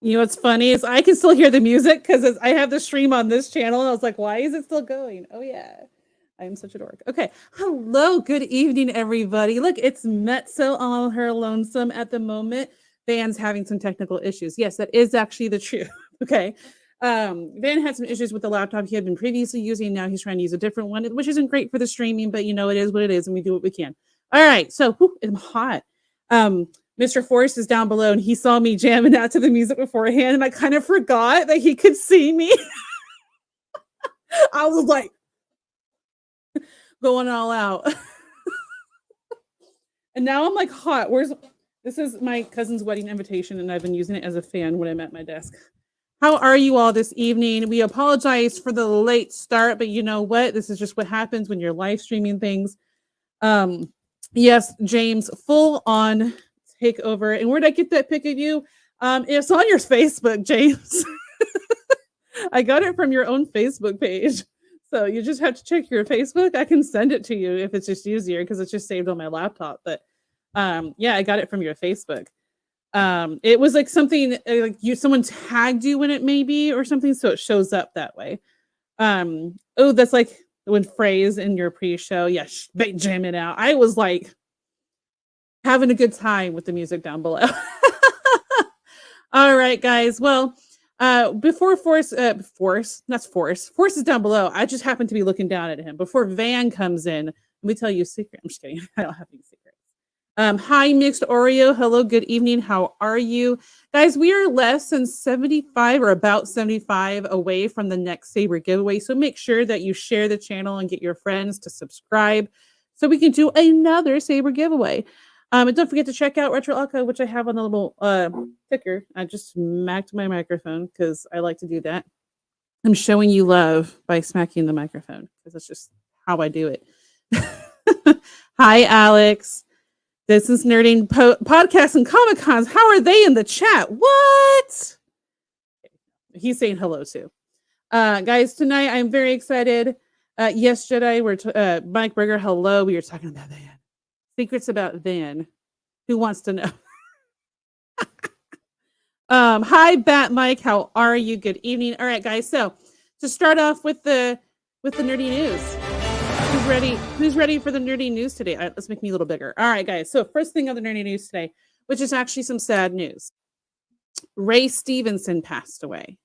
You know what's funny is I can still hear the music because I have the stream on this channel. And I was like, why is it still going? Oh, yeah. I'm such a dork. Okay. Hello. Good evening, everybody. Look, it's Metso on her lonesome at the moment. Van's having some technical issues. Yes, that is actually the truth. Okay. Van had some issues with the laptop he had been previously using. Now he's trying to use a different one, which isn't great for the streaming, but you know, it is what it is, and we do what we can. All right. So I'm hot. Mr. Forrest is down below and he saw me jamming out to the music beforehand, and I kind of forgot that he could see me. I was like going all out. And now I'm like hot. This is my cousin's wedding invitation, and I've been using it as a fan when I'm at my desk. How are you all this evening? We apologize for the late start, but you know what? This is just what happens when you're live streaming things. Yes, James, full on takeover. And where'd I get that pic of you? It's on your Facebook, James. I got it from your own Facebook page. So you just have to check your Facebook. I can send it to you if it's just easier because it's just saved on my laptop. But yeah, I got it from your Facebook. It was like something like someone tagged you in it maybe or something, so it shows up that way. Oh, that's like when phrase in your pre-show. Yeah, jam it out. I was like having a good time with the music down below. All right, guys. Well, before Force is down below. I just happen to be looking down at him. Before Van comes in, let me tell you a secret. I'm just kidding. I don't have any secrets. Hi, Mixed Oreo. Hello, good evening. How are you? Guys, we are less than 75 or about 75 away from the next Saber giveaway. So make sure that you share the channel and get your friends to subscribe so we can do another Saber giveaway. And don't forget to check out Retro Alcove, which I have on the little ticker. I just smacked my microphone because I like to do that. I'm showing you love by smacking the microphone because that's just how I do it. Hi, Alex. This is Nerding Podcasts and Comic Cons. How are they in the chat? What? He's saying hello too. Guys, tonight I'm very excited. Yes, Jedi. We're Mike Berger. Hello. We were talking about Van. Secrets about Van. Who wants to know? Hi, Bat Mike. How are you? Good evening. All right, guys. So to start off with the nerdy news. Who's ready for the nerdy news today? All right, let's make me a little bigger. All right, guys. So first thing on the nerdy news today, which is actually some sad news. Ray Stevenson passed away.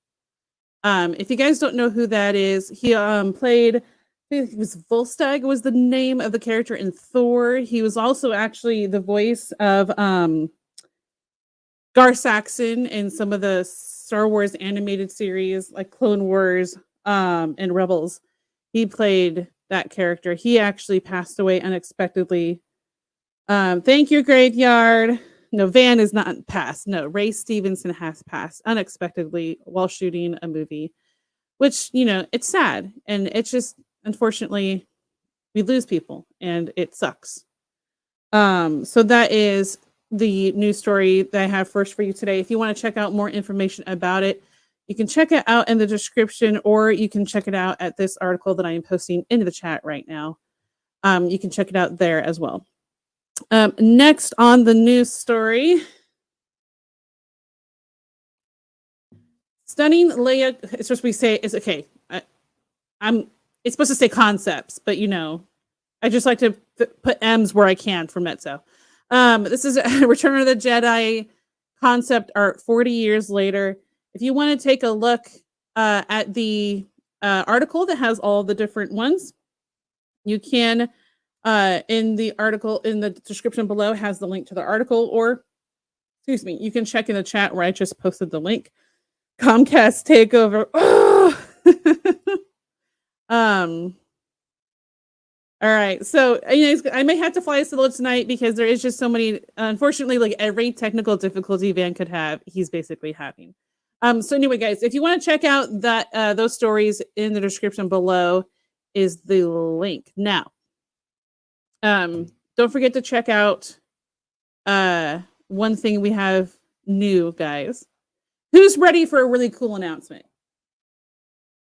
If you guys don't know who that is, he played, I think it was Volstagg was the name of the character in Thor. He was also actually the voice of Gar Saxon in some of the Star Wars animated series like Clone Wars and Rebels. He played that character. He actually passed away unexpectedly. Thank you, Graveyard. No, Van is not passed. No, Ray Stevenson has passed unexpectedly while shooting a movie, which, you know, it's sad. And it's just, unfortunately, we lose people and it sucks. So that is the news story that I have first for you today. If you want to check out more information about it, you can check it out in the description, or you can check it out at this article that I am posting into the chat right now. You can check it out there as well. Next on the news story. Stunning Leia, it's supposed to say, it's okay. It's supposed to say concepts, but you know, I just like to put M's where I can for Mezzo. This is Return of the Jedi concept art 40 years later. If you want to take a look at the article that has all the different ones, you can, in the article, in the description below has the link to the article, or, excuse me, you can check in the chat where I just posted the link. Comcast takeover. Oh! All right, so I may have to fly solo tonight because there is just so many. Unfortunately, like every technical difficulty Van could have, he's basically having. So anyway, guys, if you want to check out that those stories in the description below is the link. Now, don't forget to check out one thing we have new, guys. Who's ready for a really cool announcement?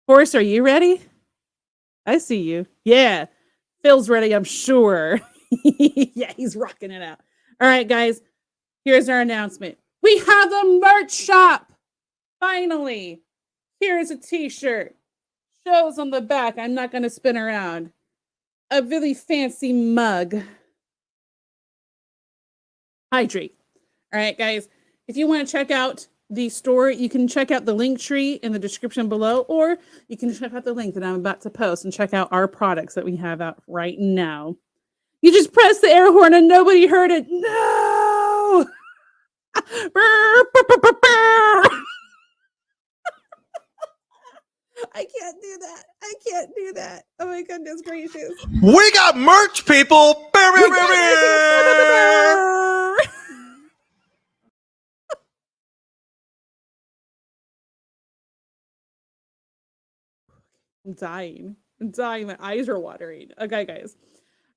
Horace, are you ready? I see you. Yeah. Phil's ready, I'm sure. Yeah, he's rocking it out. All right, guys. Here's our announcement. We have a merch shop. Finally, here's a t-shirt. Shows on the back. I'm not going to spin around. A really fancy mug. Hydrate. All right, guys. If you want to check out the store, you can check out the link tree in the description below, or you can check out the link that I'm about to post and check out our products that we have out right now. You just press the air horn and nobody heard it. No! I can't do that. I can't do that. Oh my goodness gracious. We got merch, people! I'm dying. I'm dying. My eyes are watering. Okay, guys.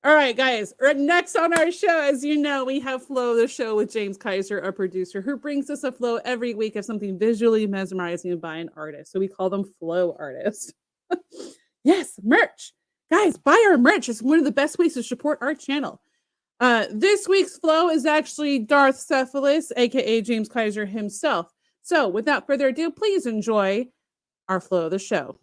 All right, guys. Next on our show, as you know, we have Flo, the show with James Kyser, our producer, who brings us a flow every week of something visually mesmerizing by an artist. So we call them flow artists. Yes, merch. Guys, buy our merch. It's one of the best ways to support our channel. This week's flow is actually Darth Cephalus, aka James Kyser himself. So without further ado, please enjoy our flow of the show.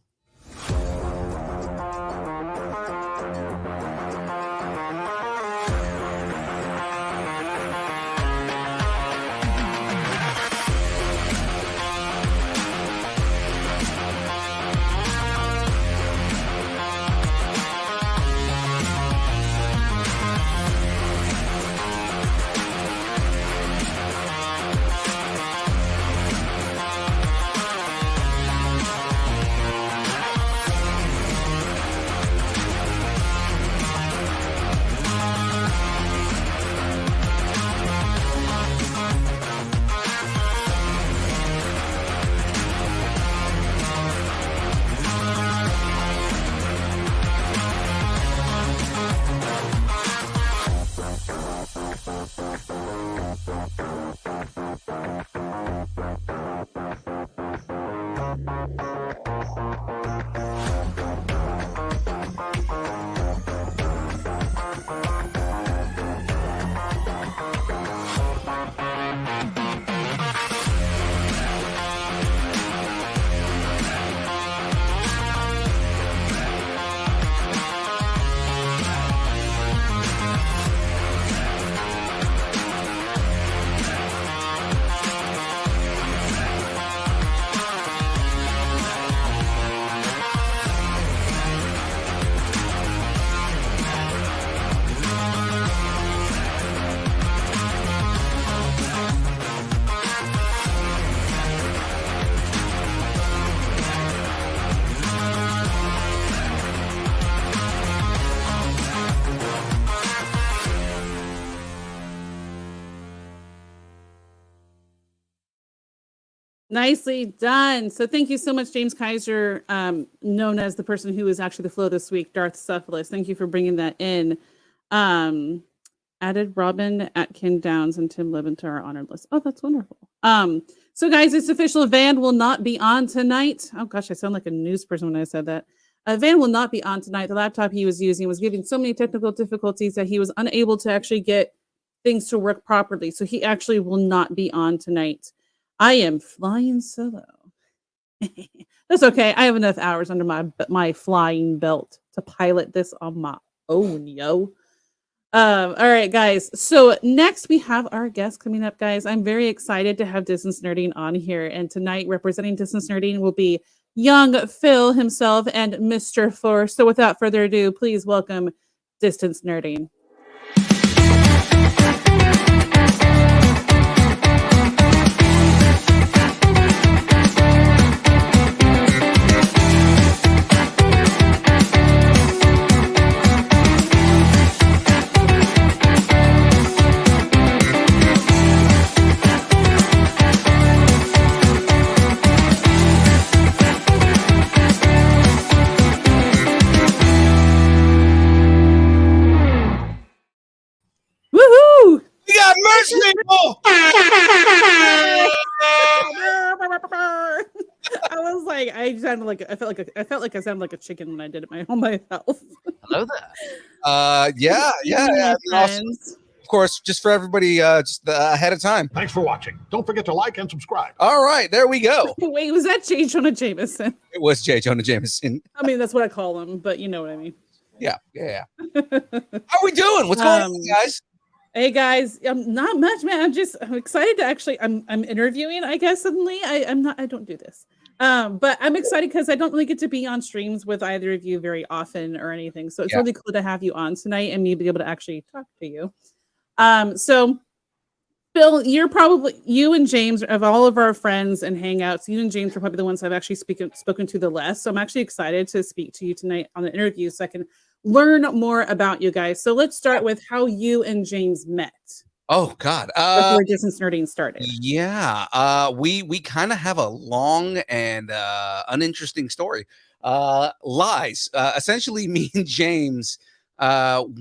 Nicely done. So thank you so much, James Kyser, known as the person who is actually the flow this week, Darth Cephalus. Thank you for bringing that in. Added Robin Atkin Downs and Tim Levin to our honored list. Oh, that's wonderful. So guys, it's official. Van will not be on tonight. Oh gosh, I sound like a news person when I said that. Van will not be on tonight. The laptop he was using was giving so many technical difficulties that he was unable to actually get things to work properly. So he actually will not be on tonight. I am flying solo. That's okay. I have enough hours under my flying belt to pilot this on my own, yo. All right, guys. So next we have our guest coming up, guys. I'm very excited to have Distance Nerding on here. And tonight, representing Distance Nerding will be young Phil himself and Mr. Force. So without further ado, please welcome Distance Nerding. We got merch, people! I was like, I sounded like I felt like I sounded like a chicken when I did it on myself. Hello there. Yeah. Friends. Of course, just for everybody, just ahead of time. Thanks for watching. Don't forget to like and subscribe. All right, there we go. Wait, was that J. Jonah Jameson? It was J. Jonah Jameson. I mean, that's what I call him, but you know what I mean. Yeah. How are we doing? What's going on, guys? Hey guys, not much, man. I'm excited to actually. I'm interviewing. I guess suddenly I don't do this, but I'm excited because I don't really get to be on streams with either of you very often or anything. So it's really cool to have you on tonight and me be able to actually talk to you. So Bill, you and James of all of our friends and hangouts. You and James are probably the ones I've actually spoken to the less. So I'm actually excited to speak to you tonight on the interview so I can learn more about you guys. So let's start with how you and James met. Oh God! Before Distance Nerding started. Yeah, we kind of have a long and uninteresting story. Lies. Essentially, me and James,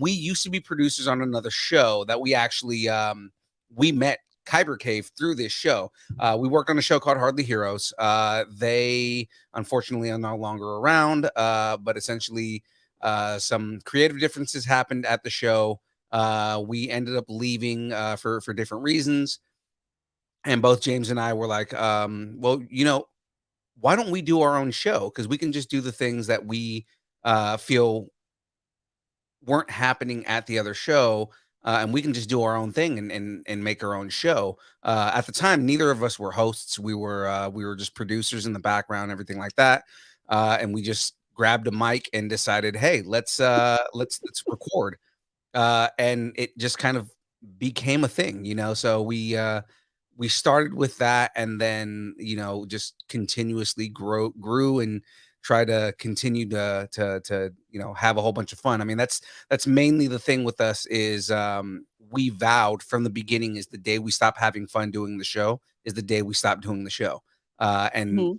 we used to be producers on another show that we actually we met Kyber Cave through this show. We worked on a show called Hardly Heroes. They unfortunately are no longer around, but essentially. Some creative differences happened at the show. We ended up leaving for different reasons. And both James and I were like, well, why don't we do our own show? Because we can just do the things that we feel weren't happening at the other show. And we can just do our own thing and make our own show. At the time, neither of us were hosts. We were just producers in the background, everything like that. And we just grabbed a mic and decided, hey, let's record, and it just kind of became a thing, so we started with that, and then just continuously grew and try to continue to have a whole bunch of fun. I mean, that's mainly the thing with us is we vowed from the beginning is the day we stop having fun doing the show is the day we stop doing the show, and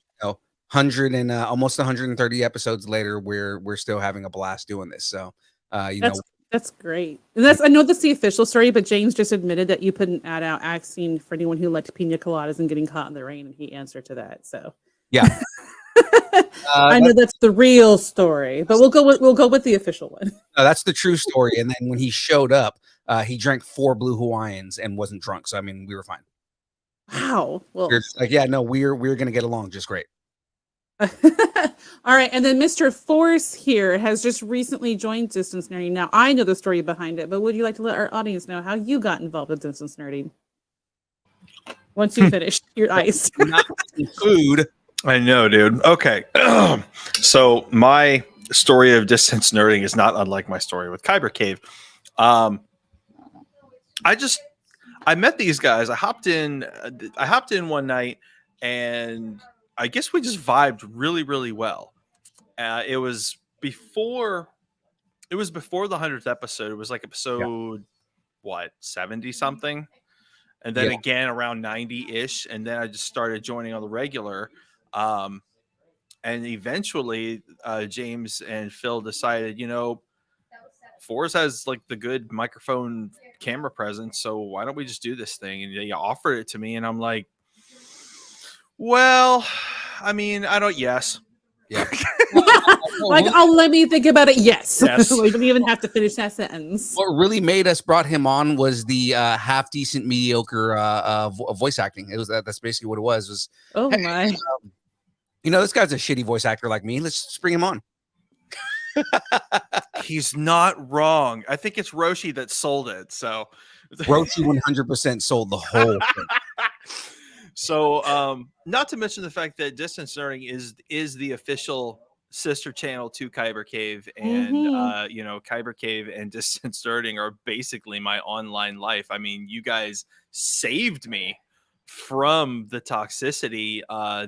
100 and almost 130 episodes later, we're still having a blast doing this. So, that's great. And I know that's the official story, but James just admitted that you put an ad out asking for anyone who liked pina coladas and getting caught in the rain, and he answered to that. So, yeah, I know that's the real story, but we'll go with the official one. No, that's the true story. And then when he showed up, he drank 4 Blue Hawaiians and wasn't drunk. So I mean, we were fine. Wow. Well, we're gonna get along just great. All right, and then Mr. Force here has just recently joined Distance Nerding. Now, I know the story behind it, but would you like to let our audience know how you got involved with Distance Nerding? Once you finish your ice. Not food. I know, dude. Okay. So my story of Distance Nerding is not unlike my story with Kyber Cave. I met these guys. I hopped in one night, and I guess we just vibed really, really well. It was before the 100th episode. It was like episode 70 something, and then again around 90-ish, and then I just started joining on the regular. And eventually, James and Phil decided, Forrest has like the good microphone camera presence, so why don't we just do this thing? And they offered it to me, and I'm like, well, I mean, I don't. Yes. Yeah. Like, let me think about it. Yes. Yes. We don't even have to finish that sentence. What really made us brought him on was the half decent, mediocre voice acting. It was that's basically what it was. Oh hey, my. This guy's a shitty voice actor like me. Let's just bring him on. He's not wrong. I think it's Roshi that sold it. So Roshi 100% sold the whole thing. So, not to mention the fact that Distance Nerding is the official sister channel to Kyber Cave, and Kyber Cave and Distance Nerding are basically my online life. I mean, you guys saved me from the toxicity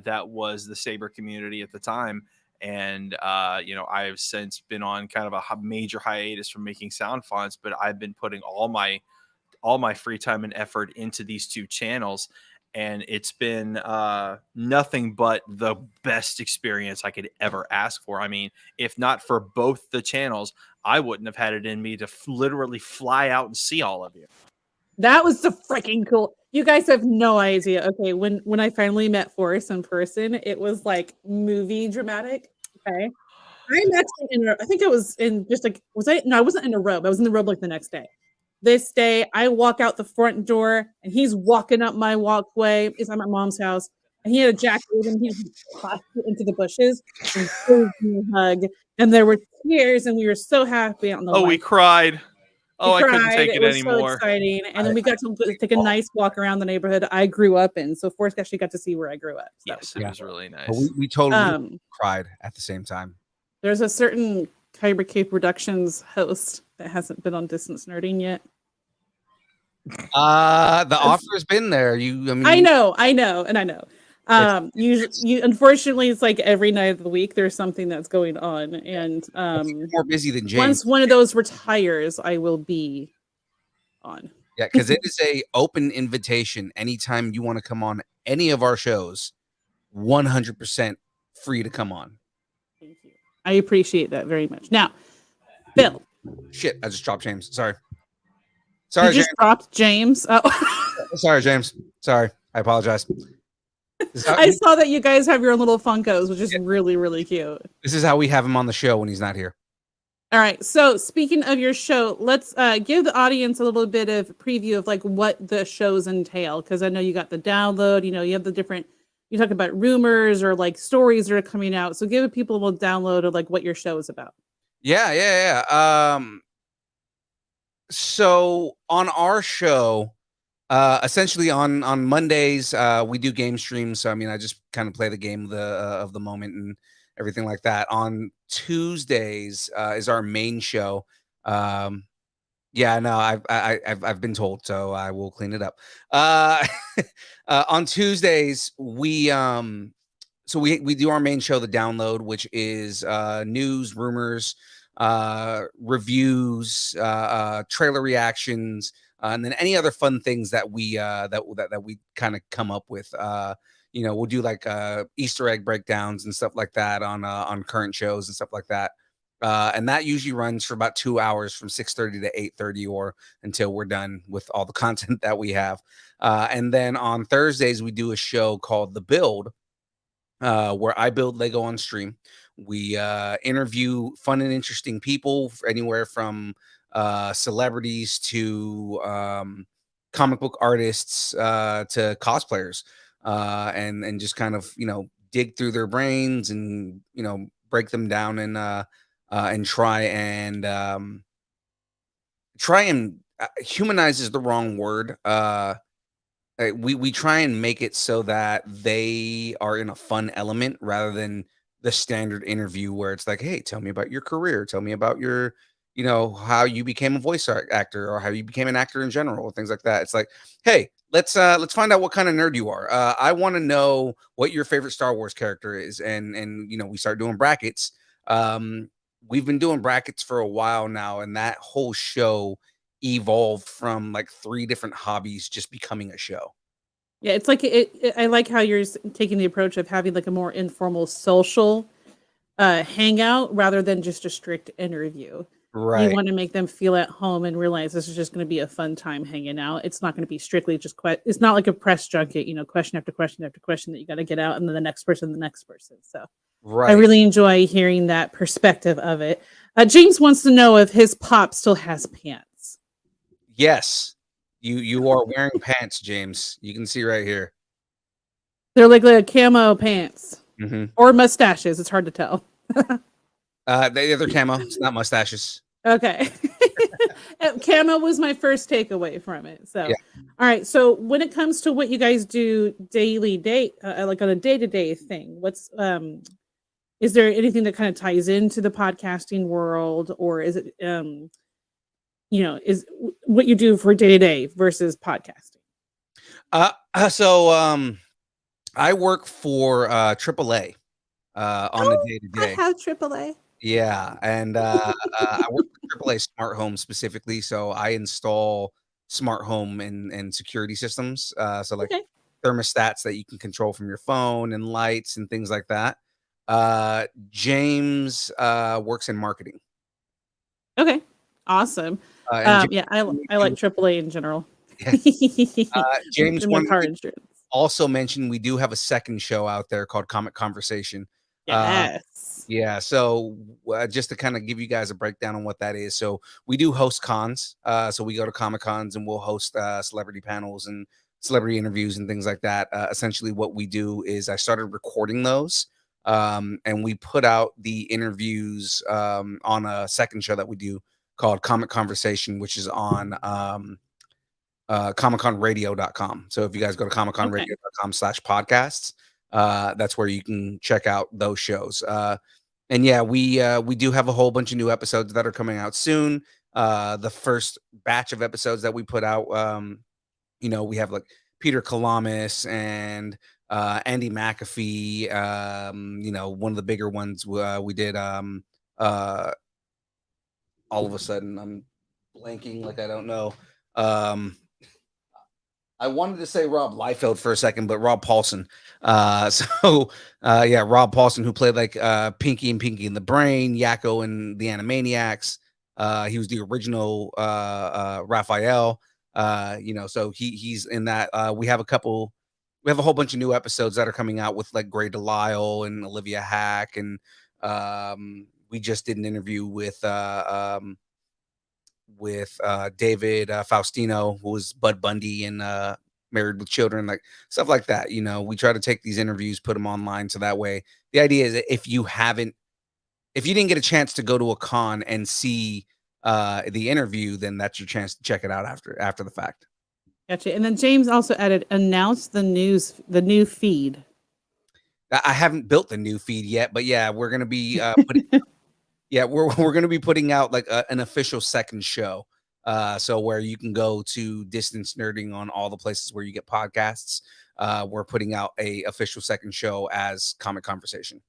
that was the Saber community at the time, and I've since been on kind of a major hiatus from making sound fonts, but I've been putting all my free time and effort into these two channels. And it's been nothing but the best experience I could ever ask for. I mean, if not for both the channels, I wouldn't have had it in me to literally fly out and see all of you. That was so freaking cool. You guys have no idea. Okay, when I finally met Forrest in person, it was like movie dramatic. Okay, I'm actually I think I was in just like I wasn't in a robe. I was in the robe like the next day. This day, I walk out the front door, and he's walking up my walkway. It's at my mom's house, and he had a jacket with him. He just tossed it into the bushes and gave me a hug. And there were tears, and we were so happy on the Oh, we bike. cried. We Oh, I couldn't cried. take It it was so anymore. exciting. And then we got to take a nice walk around the neighborhood I grew up in. So Forrest actually got to see where I grew up. So. Yes, it was really nice. But we totally cried at the same time. There's a certain Kyber Cave Productions host that hasn't been on Distance Nerding yet. The offer has been there. I know. You unfortunately, it's like every night of the week there's something that's going on, and more busy than James. Once one of those retires, I will be on. Yeah, because it is a open invitation. Anytime you want to come on any of our shows, 100% free to come on. Thank you. I appreciate that very much. Now, Bill. Shit, I just dropped James. Sorry, you just dropped James. Oh. Sorry, James. Sorry, I apologize. I saw that you guys have your own little Funkos, which is really, really cute. This is how we have him on the show when he's not here. All right. So speaking of your show, let's give the audience a little bit of preview of like what the shows entail. Because I know you got the download, you have the different, you talk about rumors or like stories that are coming out. So give people a little download of like what your show is about. Yeah. So on our show, essentially on Mondays, we do game streams. So, I just kind of play the game of the moment and everything like that. On Tuesdays is our main show. I've been told, so I will clean it up. On Tuesdays, we do our main show, The Download, which is news, rumors, reviews, trailer reactions, and then any other fun things that we kind of come up with. We'll do like Easter egg breakdowns and stuff like that on current shows and stuff like that. And that usually runs for about 2 hours from 6:30 to 8:30 or until we're done with all the content that we have. And then on Thursdays, we do a show called The Build, where I build Lego on stream. We interview fun and interesting people, anywhere from celebrities to comic book artists to cosplayers, and just kind of dig through their brains and break them down and try and humanize is the wrong word. We try and make it so that they are in a fun element rather than the standard interview where it's like, hey, tell me about your career, tell me about your how you became a voice actor or how you became an actor in general, things like that. It's like, hey, let's find out what kind of nerd you are. I want to know what your favorite Star Wars character is, and we start doing brackets. We've been doing brackets for a while now, and that whole show evolved from like 3 different hobbies just becoming a show. Yeah, it's like I like how you're taking the approach of having like a more informal social hangout rather than just a strict interview. Right. You want to make them feel at home and realize this is just going to be a fun time hanging out. It's not going to be strictly just it's not like a press junket, question after question after question that you got to get out, and then the next person. So right. I really enjoy hearing that perspective of it. James wants to know if his pop still has pants. Yes, you are wearing pants, James. You can see right here. They're like camo pants or mustaches. It's hard to tell. They're camo. It's not mustaches. Okay. Camo was my first takeaway from it. So, yeah. All right. So when it comes to what you guys do like on a day-to-day thing, what's is there anything that kind of ties into the podcasting world, or is it is what you do for day-to-day versus podcasting? So I work for AAA on the day-to-day. I have AAA. Yeah, and I work for AAA Smart Home specifically, so I install smart home and security systems. So like thermostats that you can control from your phone and lights and things like that. James works in marketing. Okay, awesome. I like AAA in general. James also mentioned we do have a second show out there called Comic Conversation. Yes. Yeah, so just to kind of give you guys a breakdown on what that is. So we do host cons. So we go to Comic Cons and we'll host celebrity panels and celebrity interviews and things like that. Essentially, what we do is I started recording those, and we put out the interviews on a second show that we do called Comic Conversation, which is on comicconradio.com. So if you guys go to comicconradio.com/podcasts, that's where you can check out those shows. And yeah, we do have a whole bunch of new episodes that are coming out soon. The first batch of episodes that we put out, we have like Peter Kalamis and Andy McAfee. One of the bigger ones we did. All of a sudden, I'm blanking, like I don't know. I wanted to say Rob Liefeld for a second, but Rob Paulson. Rob Paulson, who played like Pinky and Pinky and the Brain, Yakko and the Animaniacs. He was the original Raphael. So he's in that. We have a whole bunch of new episodes that are coming out with like Gray Delisle and Olivia Hack, and we just did an interview with David Faustino, who was Bud Bundy and Married with Children, like stuff like that. We try to take these interviews, put them online, so that way the idea is that if you didn't get a chance to go to a con and see the interview, then that's your chance to check it out after the fact. Gotcha. And then James also announced the new feed. I haven't built the new feed yet, but yeah, we're gonna be we're gonna be putting out like an official second show. So where you can go to Distance Nerding on all the places where you get podcasts. We're putting out a official second show as Comic Conversation.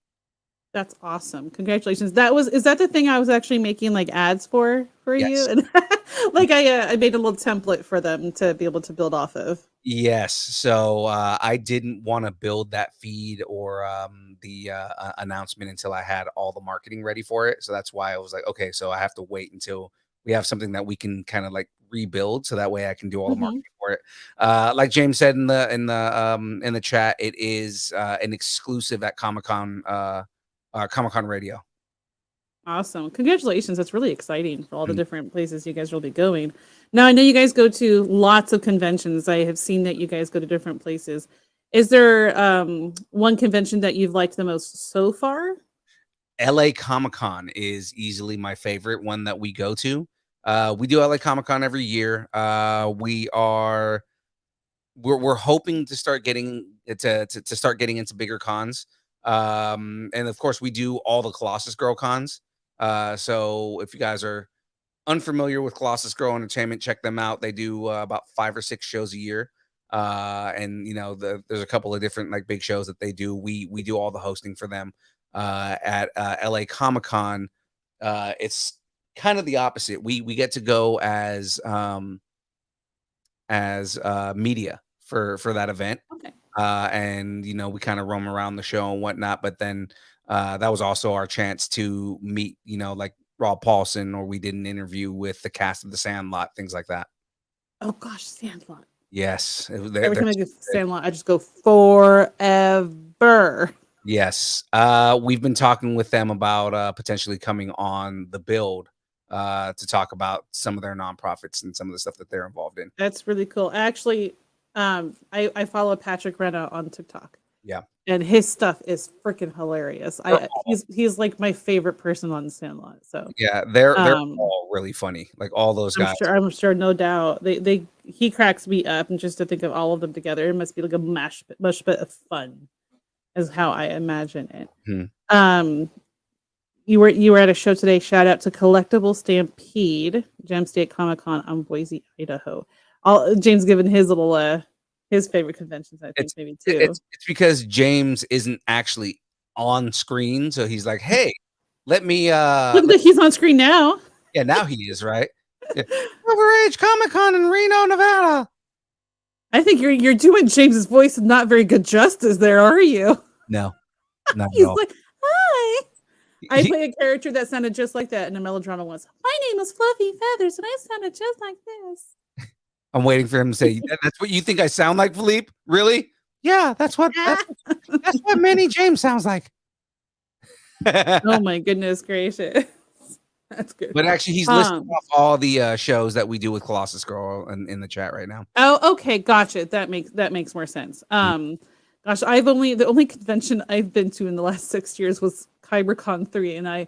That's awesome. Congratulations. Is that the thing I was actually making like ads for Yes. you? And like I made a little template for them to be able to build off of. Yes. So I didn't want to build that feed or the announcement until I had all the marketing ready for it. So that's why I was like, okay, so I have to wait until we have something that we can kind of like rebuild, so that way I can do all the marketing for it. Like James said in the chat, it is an exclusive at Comic-Con Radio. Awesome. Congratulations. That's really exciting for all the different places you guys will be going. Now, I know you guys go to lots of conventions. I have seen that you guys go to different places. Is there one convention that you've liked the most so far? LA Comic-Con is easily my favorite one that we go to. We do LA Comic-Con every year. We're hoping to start getting into bigger cons. And of course we do all the Colossus Girl cons. So if you guys are unfamiliar with Colossus Girl Entertainment, check them out. They do about 5 or 6 shows a year. And there's a couple of different like big shows that they do. We do all the hosting for them at LA Comic-Con. It's kind of the opposite. We get to go as media for that event. Okay. And we kind of roam around the show and whatnot, but then that was also our chance to meet like Rob Paulson, or we did an interview with the cast of The Sandlot, things like that. Oh gosh, Sandlot. Yes. Every time I get Sandlot, I just go forever. Yes. We've been talking with them about potentially coming on the build to talk about some of their nonprofits and some of the stuff that they're involved in. That's really cool. Actually, I follow Patrick Renna on TikTok. Yeah. And his stuff is freaking hilarious. He's like my favorite person on Sandlot. So yeah, they're all really funny. Like all those guys. I'm sure, no doubt. He cracks me up, and just to think of all of them together, it must be like a much bit of fun, is how I imagine it. You were at a show today. Shout out to Collectible Stampede, Gem State Comic Con on Boise, Idaho. James given his little his favorite conventions, I think maybe too. It's because James isn't actually on screen, so he's like, "Hey, let me." Look, he's on screen now. Yeah, now he is, right. Yeah. Overage Comic Con in Reno, Nevada. I think you're doing James's voice not very good justice there, are you? No, not He's at all. like, "Hi." I play a character that sounded just like that in a melodrama once. My name is Fluffy Feathers, and I sounded just like this. I'm waiting for him to say, "That's what you think I sound like, Philippe? Really? Yeah, that's what Manny James sounds like." Oh my goodness gracious. That's good. But actually, he's listing off all the shows that we do with Colossus Girl in the chat right now. Oh, okay, gotcha. That makes more sense. Gosh, the only convention I've been to in the last 6 years was KyberCon 3, and I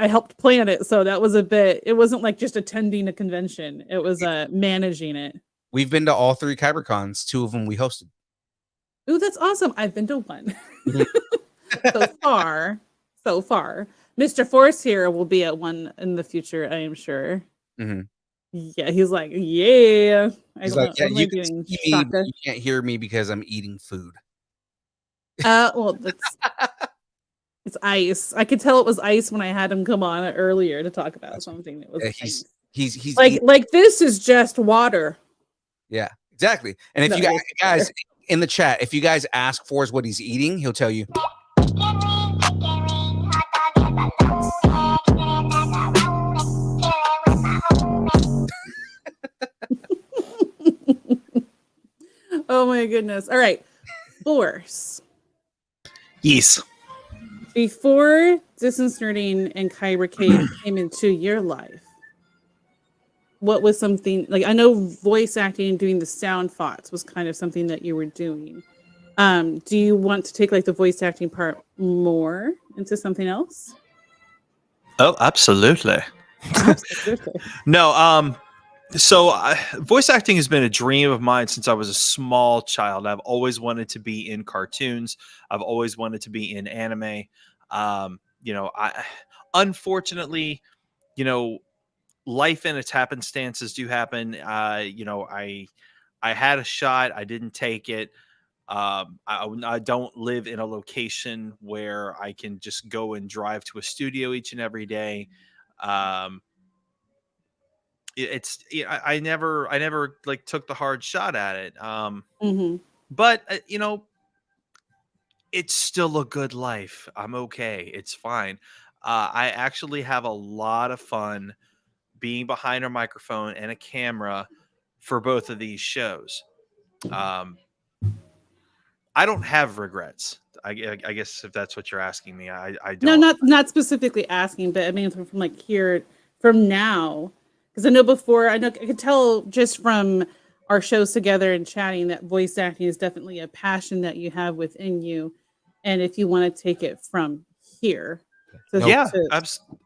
helped plan it, so that was a bit. It wasn't like just attending a convention; it was managing it. We've been to all 3 KyberCons. 2 of them we hosted. Ooh, that's awesome! I've been to one Mhm. so far. Mr. Force here will be at one in the future, I am sure. Mhm. Yeah, he's like, yeah. He's like, yeah, you can see me, but you can't hear me because I'm eating food. Well, it's ice. I could tell it was ice when I had him come on earlier to talk about something that was ice. He's like this is just water. Yeah, exactly. And if you guys in the chat, if you guys ask Forrest what he's eating, he'll tell you. Oh my goodness. All right. Force. Yes. Before Distance Nerding and Kyber Cave came into your life, what was something like I know voice acting and doing the sound thoughts was kind of something that you were doing. Do you want to take like the voice acting part more into something else? Oh, absolutely. Absolutely. No, so voice acting has been a dream of mine since I was a small child. I've always wanted to be in cartoons. I've always wanted to be in anime. I unfortunately, life and its happenstances do happen. I had a shot. I didn't take it. I don't live in a location where I can just go and drive to a studio each and every day. I never like took the hard shot at it. But it's still a good life. I'm okay. It's fine. I actually have a lot of fun being behind a microphone and a camera for both of these shows. I don't have regrets. I guess if that's what you're asking me, I don't. No, not specifically asking, but I mean from like here from now, because I know before I could tell just from our shows together and chatting that voice acting is definitely a passion that you have within you, and if you want to take it from here, to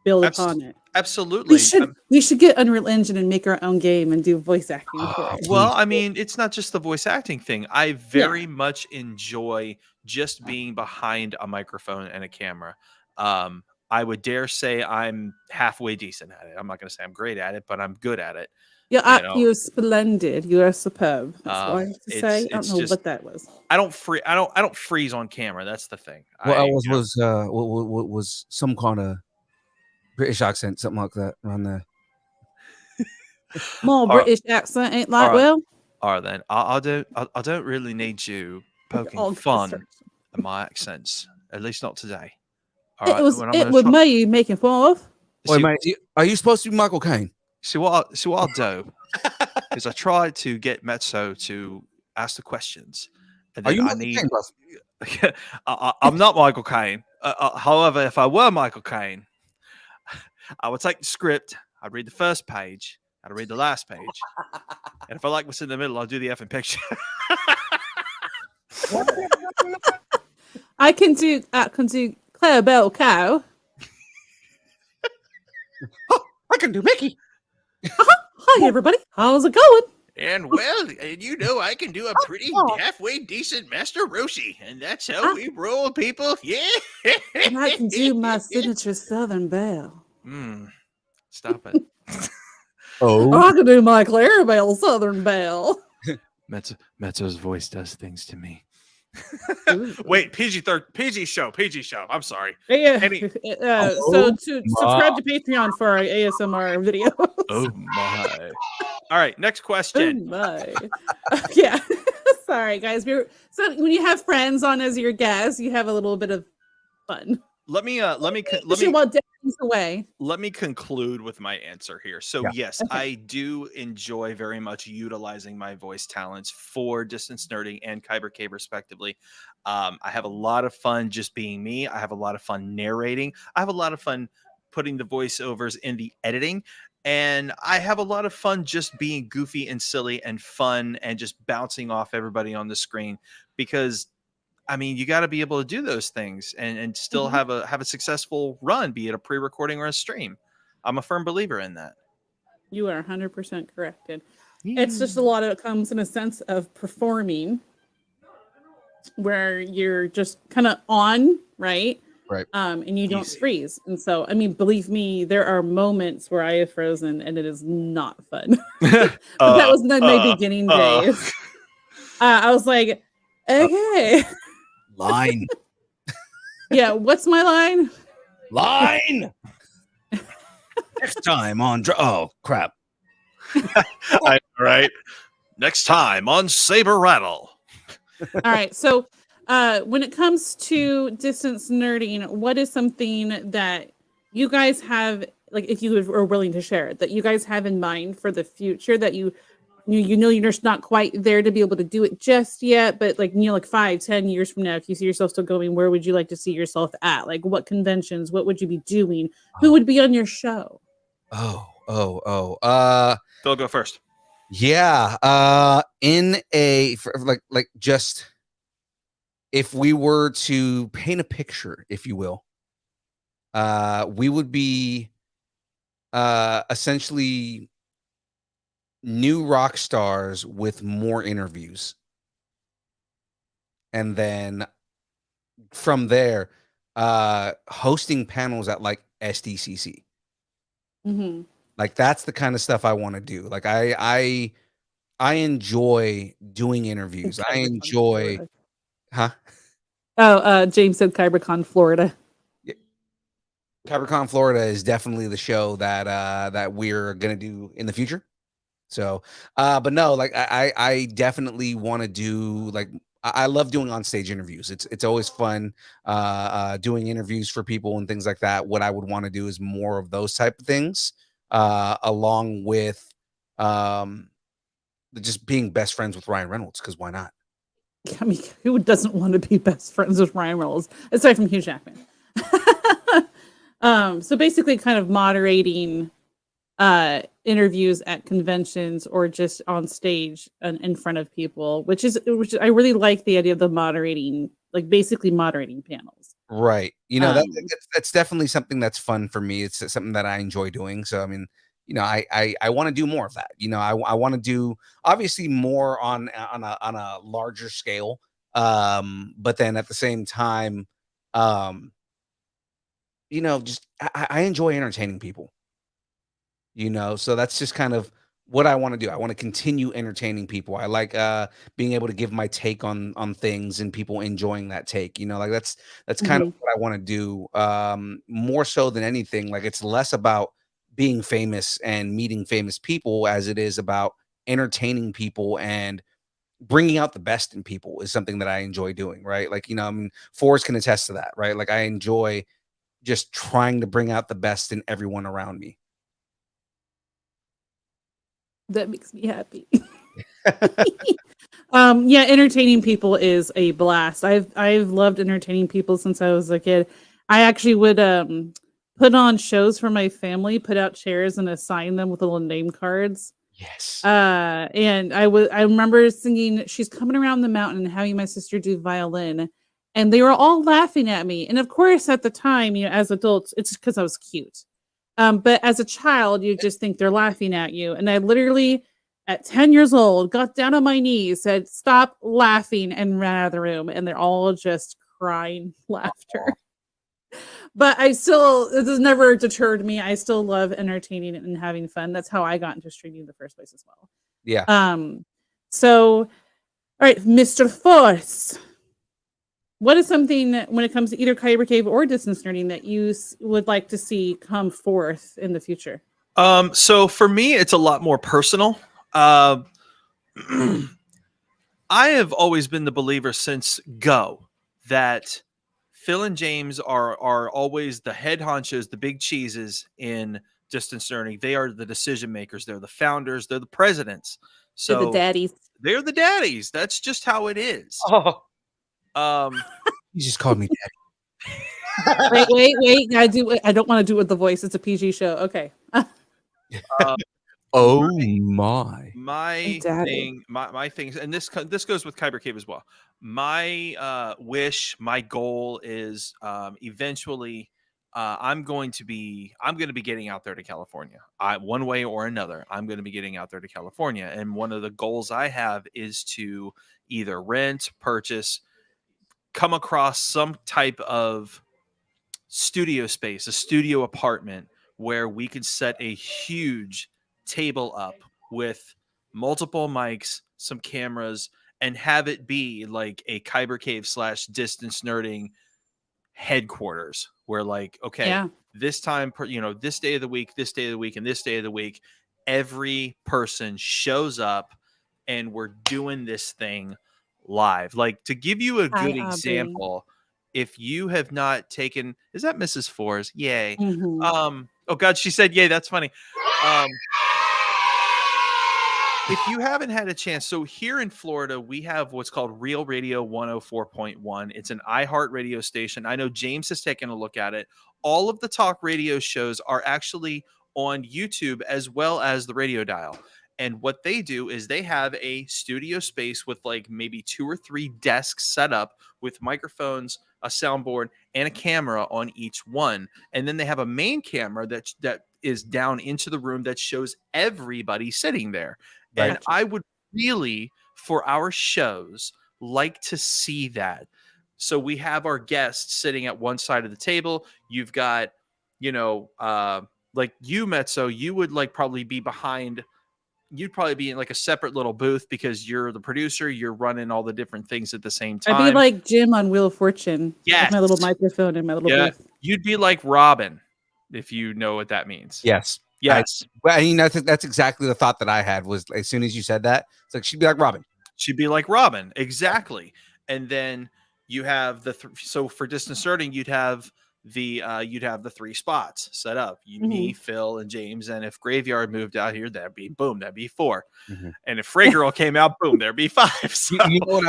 build upon it. Absolutely. We should get Unreal Engine and make our own game and do voice acting for it. Well, I mean, it's not just the voice acting thing. I very much enjoy just being behind a microphone and a camera. I would dare say I'm halfway decent at it. I'm not going to say I'm great at it, but I'm good at it. You're splendid. You are superb. That's all I have to say. I don't know what that was. I don't freeze on camera. That's the thing. Well, was some kind of British accent, something like that, around there. More British accent ain't like well. All right then. I don't really need you poking fun at my accents. At least not today. All right. It was me making fun of. Wait, mate, are you supposed to be Michael Caine? See what I'll do is I try to get Mezzo to ask the questions. And then are you Michael Caine, I'm not Michael Caine. However, if I were Michael Caine, I would take the script. I'd read the first page. I'd read the last page. And if I like what's in the middle, I'll do the effing picture. I can do Claire Bell Cow. I can do Mickey. Hi everybody. How's it going? And well, I can do a pretty halfway decent Master Roshi, and that's how we roll, people. Yeah. And I can do my signature Southern Belle. Stop it. I can do my Clarabelle Southern Belle. Mezzo's voice does things to me. Wait, PG show. I'm sorry. Yeah. So to subscribe to Patreon for our ASMR videos. Oh my! All right, next question. Oh my! Yeah. Sorry, guys. So when you have friends on as your guests, you have a little bit of fun. Let me. While Dad piece away. Let me conclude with my answer here. So Yeah. yes, Okay. I do enjoy very much utilizing my voice talents for distance nerding and Kyber Cave respectively. I have a lot of fun just being me. I have a lot of fun narrating. I have a lot of fun putting the voiceovers in the editing. And I have a lot of fun just being goofy and silly and fun and just bouncing off everybody on the screen, because I mean, you got to be able to do those things and still Mhm. have a successful run, be it a pre-recording or a stream. I'm a firm believer in that. You are 100% corrected. It's just a lot of it comes in a sense of performing where you're just kind of on, right? Right. And you don't Easy. freeze. And so, I mean, believe me, there are moments where I have frozen and it is not fun. But that was my beginning days. I was like, okay. Line. Yeah, what's my line? Line. Next time on oh crap. Right. Next time on Saber Rattle. All right. So when it comes to distance nerding, what is something that you guys have, like if you are willing to share it, that you guys have in mind for the future that you know you're just not quite there to be able to do it just yet, but like, you know, like 5-10 years from now, if you see yourself still going, where would you like to see yourself at? Like what conventions, what would you be doing? Who would be on your show? Phil, go first. Yeah. In a like just if we were to paint a picture, if you will, we would be essentially new rock stars with more interviews. And then from there, hosting panels at like SDCC. Mm-hmm. Like that's the kind of stuff I want to do. Like I enjoy doing interviews. I enjoy, huh? Oh, James said KyberCon, Florida. CyberCon Florida is definitely the show that we're gonna do in the future. So, but no, like I definitely want to do like I love doing on stage interviews. It's always fun doing interviews for people and things like that. What I would want to do is more of those type of things, along with just being best friends with Ryan Reynolds, because why not? I mean, who doesn't want to be best friends with Ryan Reynolds, aside from Hugh Jackman? So basically kind of moderating interviews at conventions or just on stage and in front of people, which I really like the idea of the moderating, like basically moderating panels. Right. You know, that's definitely something that's fun for me. It's something that I enjoy doing. So I mean, you know, I want to do more of that. You know, I want to do obviously more on a larger scale. But then at the same time, you know, just I enjoy entertaining people. You know, so that's just kind of what I want to do. I want to continue entertaining people. I like being able to give my take on things and people enjoying that take. You know, like that's kind of what I want to do. More so than anything, like it's less about being famous and meeting famous people as it is about entertaining people and bringing out the best in people is something that I enjoy doing, right? Like, you know, I mean, Forrest can attest to that, right? Like I enjoy just trying to bring out the best in everyone around me. That makes me happy. Yeah, entertaining people is a blast. I've loved entertaining people since I was a kid. I actually would put on shows for my family, put out chairs and assign them with little name cards. Yes. And I remember singing She's Coming Around the Mountain and having my sister do violin, and they were all laughing at me. And of course, at the time, you know, as adults, it's because I was cute. But as a child, you just think they're laughing at you. And I literally, at 10 years old, got down on my knees, said, "Stop laughing," and ran out of the room. And they're all just crying laughter. But it has never deterred me. I still love entertaining and having fun. That's how I got into streaming in the first place as well. Yeah. So, all right, Mr. Force. What is something when it comes to either Kyber Cave or distance nerding that you would like to see come forth in the future? So for me, it's a lot more personal. I have always been the believer since go that Phil and James are always the head honchos, the big cheeses in distance learning. They are the decision makers. They're the founders. They're the presidents. They're the So daddies. they're the daddies. That's just how it is. Oh, Um, you just called me Wait. I don't want to do it with the voice. It's a PG show. Okay. Oh my. my Daddy. thing, my things, and this goes with Kyber Cave as well. My wish, my goal is eventually I'm going to be getting out there to California. One way or another, I'm going to be getting out there to California. And one of the goals I have is to either rent, purchase, come across some type of studio space, a studio apartment where we could set a huge table up with multiple mics, some cameras, and have it be like a Kyber Cave / distance nerding headquarters where, like, okay, Yeah. this time this day of the week, this day of the week, and this day of the week, every person shows up and we're doing this thing live. Like, to give you a Hi, good Aubrey. example, if you have not taken, is that Mrs. Fours? Yay. Mhm. Oh God, she said yay. That's funny. If you haven't had a chance, so here in Florida, we have what's called Real Radio 104.1. It's an iHeart radio station. I know James has taken a look at it. All of the talk radio shows are actually on YouTube as well as the radio dial. And what they do is they have a studio space with like maybe 2 or 3 desks set up with microphones, a soundboard, and a camera on each one. And then they have a main camera that is down into the room that shows everybody sitting there. Right. And I would really, for our shows, like to see that. So we have our guests sitting at one side of the table. You've got, like you, Metso, you would like probably be behind. You'd probably be in like a separate little booth because you're the producer. You're running all the different things at the same time. I'd be like Jim on Wheel of Fortune. Yes. With my little microphone and my little booth. You'd be like Robin, if you know what that means. Yes. Yes. I mean, that's exactly the thought that I had was as soon as you said that, it's like, she'd be like Robin. She'd be like Robin. Exactly. And then you have so for distance starting, you'd have the 3 spots set up. Me, Phil, and James. And if Graveyard moved out here, that'd be 4. And if Frey Girl came out, boom, there'd be 5. So. You know what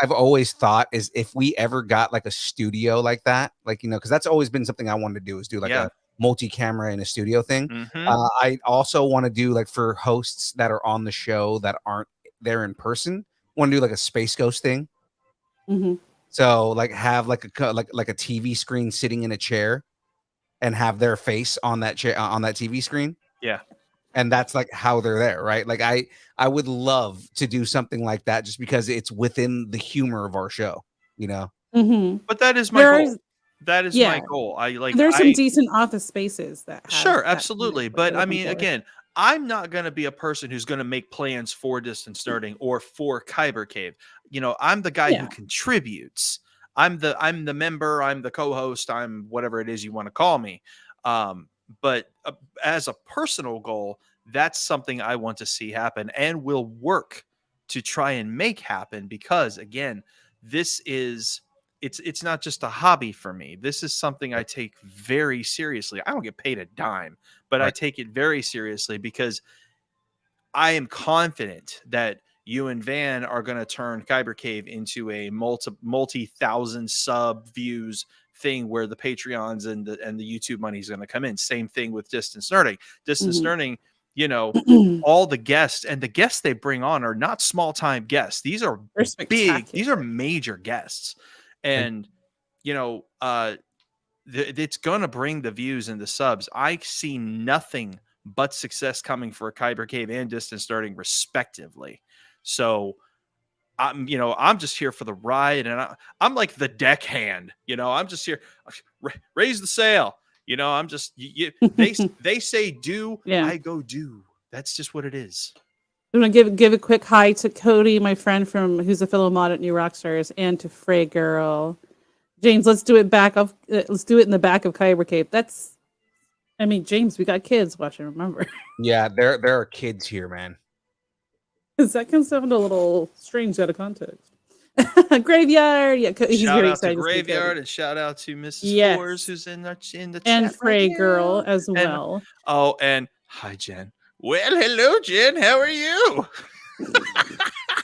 I've always thought is if we ever got like a studio like that, like, because that's always been something I wanted to do is do like a multi-camera in a studio thing. I also want to do like for hosts that are on the show that aren't there in person, want to do like a Space Ghost thing. So like have like a TV screen sitting in a chair and have their face on that chair on that TV screen. Yeah. And that's like how they're there, right? Like I would love to do something like that just because it's within the humor of our show, But that is my goal. That is my goal. There's some decent office spaces that have sure, absolutely. But I mean, again, I'm not going to be a person who's going to make plans for distance nerding or for Kyber Cave. I'm the guy who contributes. I'm the member. I'm the co-host. I'm whatever it is you want to call me. But as a personal goal, that's something I want to see happen and will work to try and make happen because, again, this is it's not just a hobby for me. This is something I take very seriously. I don't get paid a dime, but I take it very seriously because I am confident that you and Van are going to turn Kyber Cave into a multi-thousand sub views thing where the Patreons and the YouTube money is going to come in. Same thing with distance nerding. Distance nerding, all the guests and the guests they bring on are not small time guests. These are big. These are major guests, and it's going to bring the views and the subs. I see nothing but success coming for Kyber Cave and distance nerding respectively. So I'm just here for the ride, and I'm like the deckhand. I'm just here, raise the sail. I'm just they say do, I go do. That's just what it is. I'm gonna give a quick hi to Cody, my friend who's a fellow mod at New Rockstars, and to Frey Girl. James, let's do it let's do it in the back of Kyber Cave. James, we got kids watching. Remember? Yeah, there are kids here, man. Because that can sound a little strange out of context. Graveyard. Yeah, he's Shout very out to excited. Graveyard and shout out to Mrs. Yes. Fours who's in the chat And right Frey now. Girl as And- well. Oh, and hi Jen. Well, hello Jen. How are you?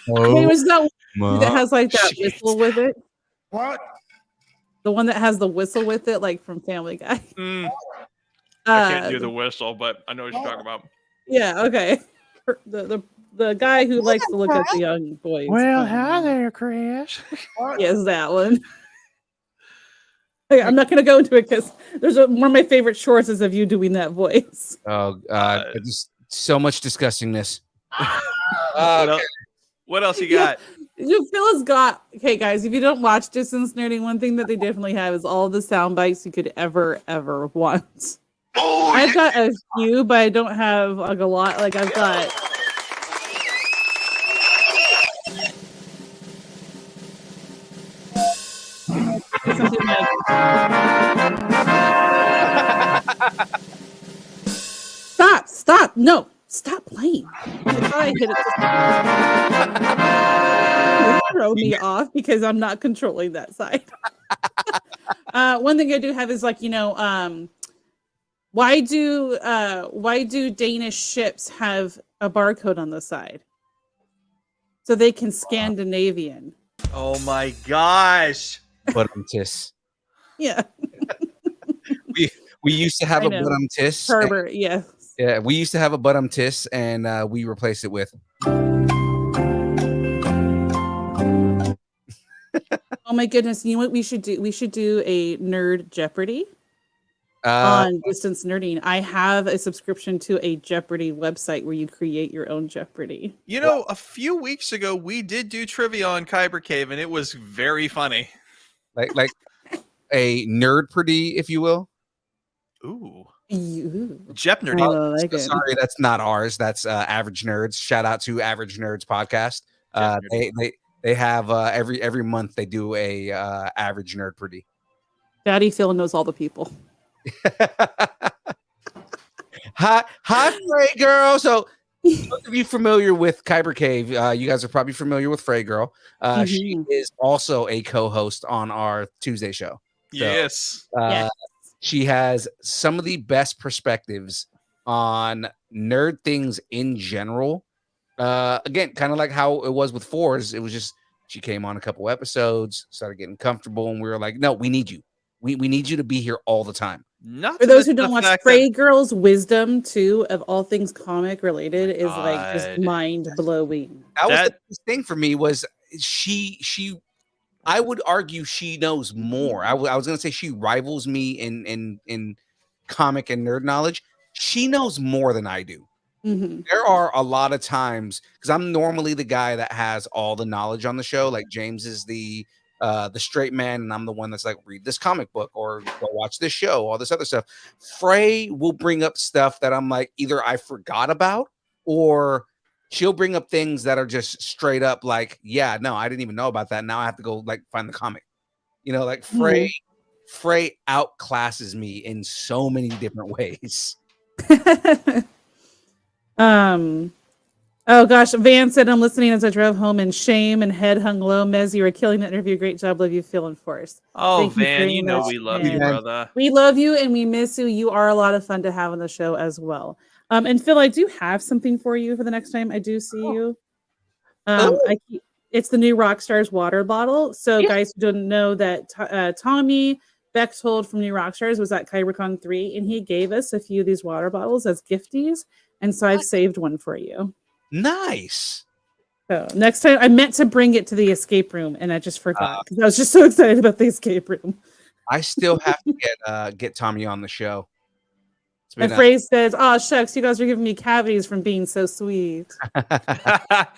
Hey, was that one that has like that Shit. whistle with it? What? The one that has the whistle with it, like from Family Guy. I can't do the whistle, but I know what you're talking about. Yeah, okay. The guy who likes to look at the young boys. hi there, Chris. Yes, that one. Okay, I'm not gonna go into it because there's one of my favorite shorts is of you doing that voice. Oh God, just so much disgustingness. What else you got? Phil has got, okay, guys, if you don't watch Distance Nerding, one thing that they definitely have is all the sound bites you could ever want. Oh, I've got a few, but I don't have like a lot. Like I've got something like stop, no, stop playing. I thought I hit it. Throw me off because I'm not controlling that side. One thing I do have is like, why do Danish ships have a barcode on the side? So they can Scandinavian. Oh my gosh. Bottom-tiss. Yeah. We used to have I a know. bottom-tiss. Herbert, yes. Yeah, we used to have a bottom-tiss, and we replaced it with. Oh my goodness! You know what we should do? We should do a Nerd Jeopardy on Distance Nerding. I have a subscription to a Jeopardy website where you create your own Jeopardy. You know, a few weeks ago we did do trivia on Kyber Cave, and it was very funny. like a nerd-perdy, if you will. Ooh. Ooh. Jep Nerdy. Like it. Sorry, that's not ours. That's Average Nerds. Shout out to Average Nerds podcast. They have every month they do a Average Nerd Pretty. Daddy Phil knows all the people. Hi, Frey Girl. So, those of you familiar with Kyber Cave, you guys are probably familiar with Frey Girl. She is also a co-host on our Tuesday show. So, Yes. Yes. She has some of the best perspectives on nerd things in general. Again, kind of like how it was with Fours. It was just she came on a couple episodes, started getting comfortable, and we were like, "No, we need you. We need you to be here all the time." Not For to those who mention don't the watch, fact Frey that- Girl's wisdom too of all things comic related is like just God. mind blowing. That was the That- biggest thing for me was she I would argue she knows more. I was gonna say she rivals me in comic and nerd knowledge. She knows more than I do. Mm-hmm. There are a lot of times because I'm normally the guy that has all the knowledge on the show. Like James is the straight man, and I'm the one that's like, read this comic book or go watch this show, all this other stuff. Frey will bring up stuff that I'm like, either I forgot about or she'll bring up things that are just straight up like, yeah, no, I didn't even know about that. Now I have to go like find the comic. Like Frey outclasses me in so many different ways. Oh gosh, Van said, I'm listening as I drove home in shame and head hung low. Mez, you were killing that interview. Great job. Love you, Phil and Force. Oh, Thank you Van, very you know much, we love Van. you, brother. We love you and we miss you. You are a lot of fun to have on the show as well. And Phil, I do have something for you for the next time I do see you. It's the new Rockstars water bottle. So guys who don't know that Tommy Bechtold from New Rockstars was at KyberCon 3 and he gave us a few of these water bottles as gifties. And so I've saved one for you. Nice. So next time I meant to bring it to the escape room and I just forgot because I was just so excited about the escape room. I still have to get Tommy on the show. And Frey says, "Oh shucks, you guys are giving me cavities from being so sweet." That's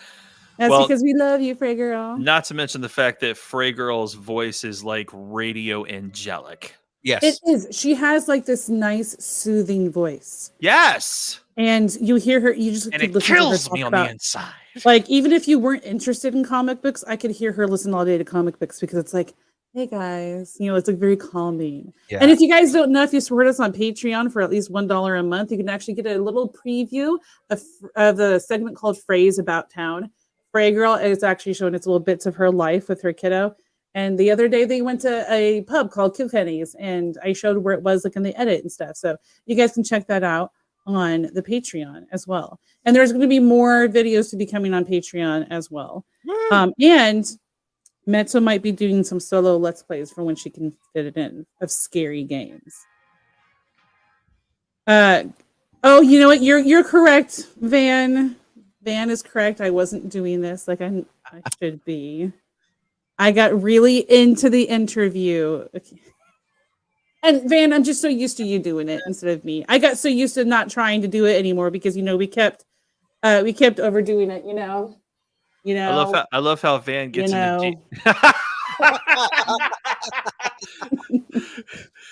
Well, because we love you, Frey Girl. Not to mention the fact that Frey Girl's voice is like radio angelic. Yes, It is. She has like this nice, soothing voice. Yes. And you hear her, you just And could it listen to her kills talk me on about, the inside. like, even if you weren't interested in comic books, I could hear her listen all day to comic books because it's like, hey guys, it's like very calming. Yeah. And if you guys don't know, if you support us on Patreon for at least $1 a month, you can actually get a little preview of the segment called Phrase About Town. Frey Girl is actually showing its little bits of her life with her kiddo. And the other day they went to a pub called Kilkenny's, and I showed where it was, like in the edit and stuff. So you guys can check that out on the Patreon as well. And there's going to be more videos to be coming on Patreon as well. And Metso might be doing some solo Let's Plays for when she can fit it in of scary games. Oh, you know what? You're correct, Van. Van is correct. I wasn't doing this like I should be. I got really into the interview. Okay. And Van, I'm just so used to you doing it instead of me. I got so used to not trying to do it anymore because we kept overdoing it, you know. I love how Van gets into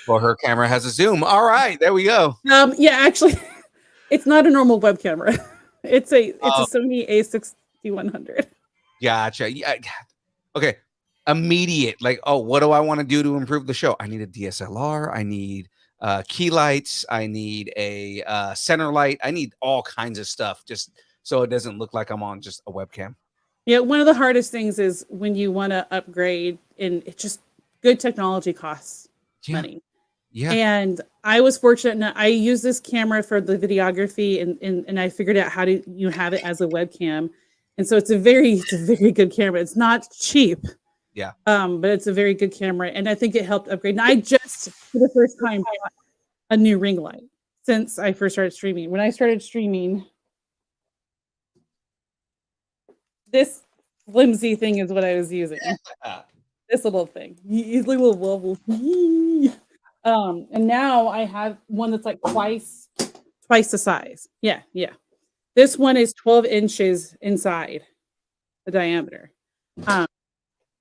Well, her camera has a zoom. All right, there we go. Yeah, actually, it's not a normal web camera. It's a Sony A6100. Gotcha. Yeah. Okay. Immediate. Like, oh, what do I want to do to improve the show? I need a DSLR. I need key lights. I need a center light. I need all kinds of stuff just so it doesn't look like I'm on just a webcam. Yeah, one of the hardest things is when you want to upgrade, and it's just good technology costs money. Yeah. And I was fortunate enough, I use this camera for the videography and I figured out how to have it as a webcam. And so it's a very good camera. It's not cheap. Yeah. But it's a very good camera. And I think it helped upgrade. And I just for the first time bought a new ring light since I first started streaming. When I started streaming, this flimsy thing is what I was using. This little thing. These little wobbles. And now I have one that's like twice the size. Yeah. This one is 12 inches inside the diameter.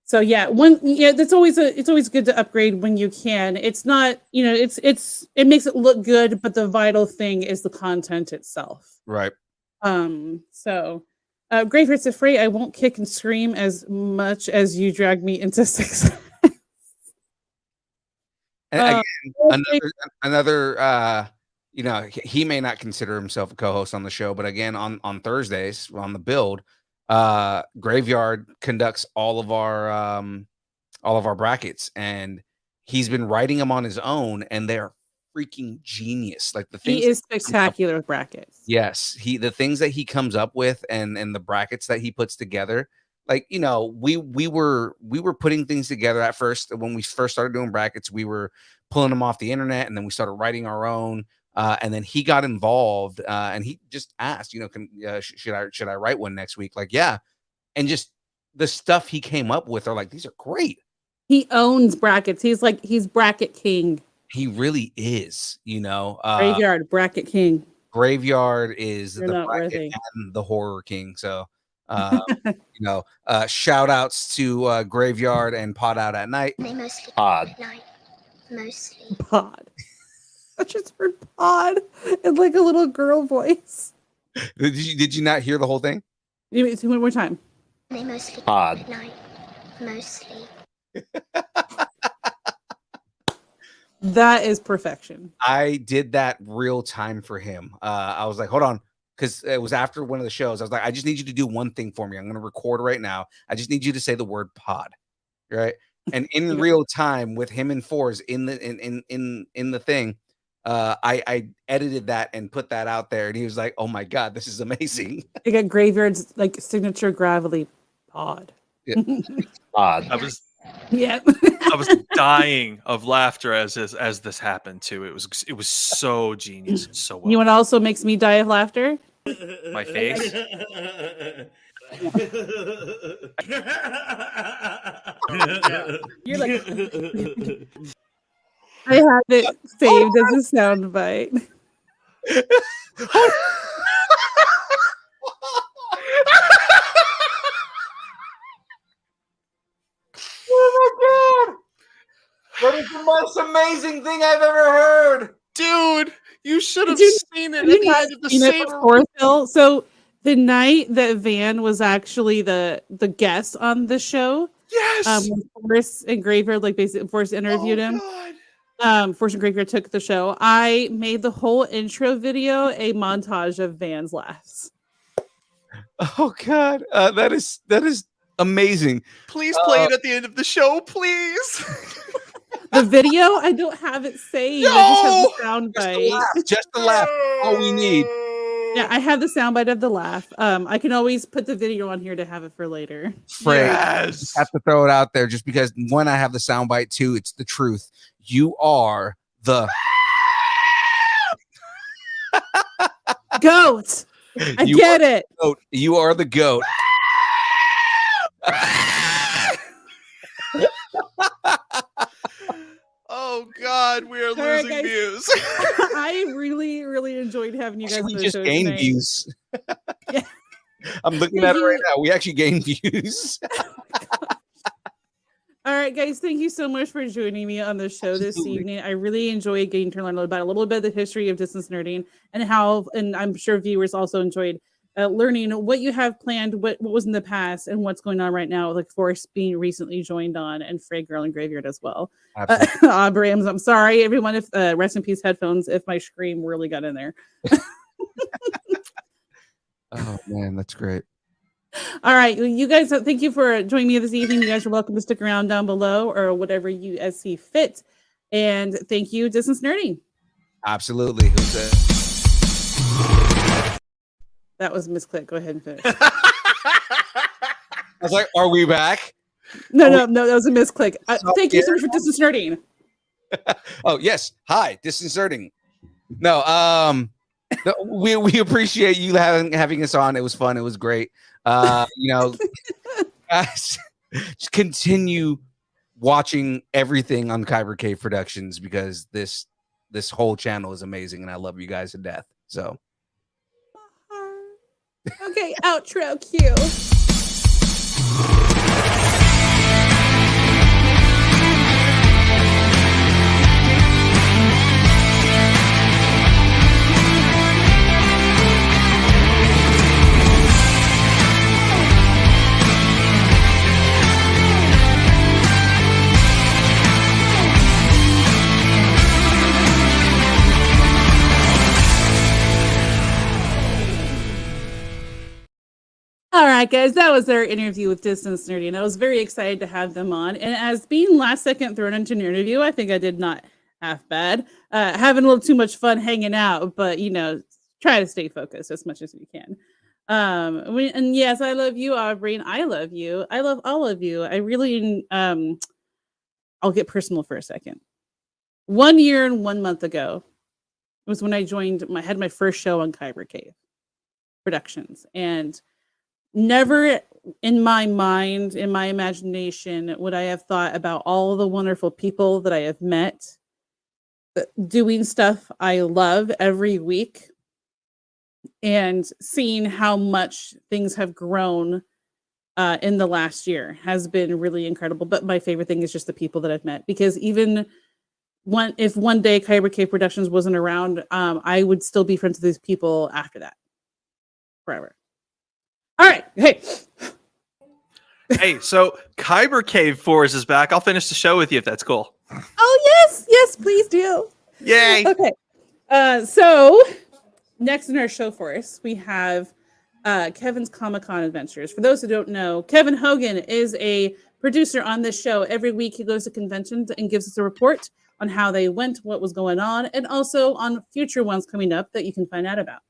So yeah, it's always good to upgrade when you can. It's not, it makes it look good, but the vital thing is the content itself. Right. So Graveyard's afraid I won't kick and scream as much as you drag me into success. And again, another he may not consider himself a co-host on the show, but again, on Thursdays on the build, Graveyard conducts all of our brackets, and he's been writing them on his own, and they're freaking genius. Like he is spectacular with brackets. Yes, the things that he comes up with and the brackets that he puts together. Like, we were putting things together at first. When we first started doing brackets, we were pulling them off the internet, and then we started writing our own. And then he got involved, and he just asked, should I write one next week? Like, yeah. And just the stuff he came up with are like, these are great. He owns brackets. He's bracket king. He really is, Graveyard bracket king. Graveyard is the bracket and the horror king. So, shout outs to Graveyard and Pod Out at Night. They mostly Pod. at night. Mostly. Pod. I just heard pod in like a little girl voice. Did you not hear the whole thing? One more time. They mostly Pod. at night. Mostly. That is perfection. I did that real time for him. I was like, hold on, because it was after one of the shows. I was like, I just need you to do one thing for me. I'm going to record right now. I just need you to say the word pod, right? And in real time with him and Fours in the thing, I edited that and put that out there, and he was like, "Oh my god, this is amazing!" I got Graveyard's like signature gravelly pod. Yeah. Pod. Yeah. I was dying of laughter as this happened too. It was so genius, and so well. You know what also makes me die of laughter? My face. You're like, I have it saved as a sound bite. Oh my god! That is the most amazing thing I've ever heard, dude. You should have seen it. You not seen it before, Phil? So the night that Van was actually the guest on the show, yes, when Forrest and Graveyard basically Forrest interviewed him. Forrest and Graveyard took the show. I made the whole intro video a montage of Van's laughs. Oh God, that is amazing. Please play it at the end of the show, please. The video, I don't have it saved. I just have the sound bite. Just the laugh. All we need. Yeah, I have the soundbite of the laugh. I can always put the video on here to have it for later. Fred, Yes. just have to throw it out there just because when I have the soundbite too, it's the truth. You are the Goat. I You get it. goat. You are the goat. Oh God, we are right, losing guys. views. I really, really enjoyed having you guys on We the just show gained tonight. views. Yeah. I'm looking at it right now. We actually gained views. All right, guys, thank you so much for joining me on the show this Absolutely. evening. I really enjoyed getting to learn about a little bit of the history of distance nerding and I'm sure viewers also enjoyed learning what you have planned, what was in the past, and what's going on right now, like Force being recently joined on, and Frey Girl and Graveyard as well. Absolutely. Aubrey, I'm sorry, everyone, if rest in peace headphones, if my scream really got in there. Oh man, that's great. All right, you guys, thank you for joining me this evening. You guys are welcome to stick around down below or whatever you as see fit. And thank you, Distance Nerding. Absolutely. Who's that? That was misclick. Go ahead and finish. I was like, are we back? No, that was a misclick. Thank you so yeah. much for Distance Nerding. Oh yes. Hi, disinserting. No, we appreciate you having us on. It was fun. It was great. Guys, just continue watching everything on Kyber Cave Productions because this whole channel is amazing and I love you guys to death. So Okay, outro cue. All right, guys, that was our interview with Distance Nerding. I was very excited to have them on. And as being last second thrown into an interview, I think I did not half bad. Having a little too much fun hanging out, but, try to stay focused as much as we can. And yes, I love you, Aubrey, and I love you. I love all of you. I really, I'll get personal for a second. 1 year and 1 month ago was when I had my first show on Kyber Cave Productions. And never in my mind, in my imagination, would I have thought about all the wonderful people that I have met doing stuff I love every week and seeing how much things have grown in the last year has been really incredible. But my favorite thing is just the people that I've met, because even if one day Kyber Cave Productions wasn't around, I would still be friends with these people after that forever. All right. Hey, so Kyber Cave Force is back. I'll finish the show with you if that's cool. Oh, yes, please do. Yay. Okay. So next in our show for us, we have Kevin's Comic-Con Adventures. For those who don't know, Kevin Hogan is a producer on this show. Every week he goes to conventions and gives us a report on how they went, what was going on, and also on future ones coming up that you can find out about.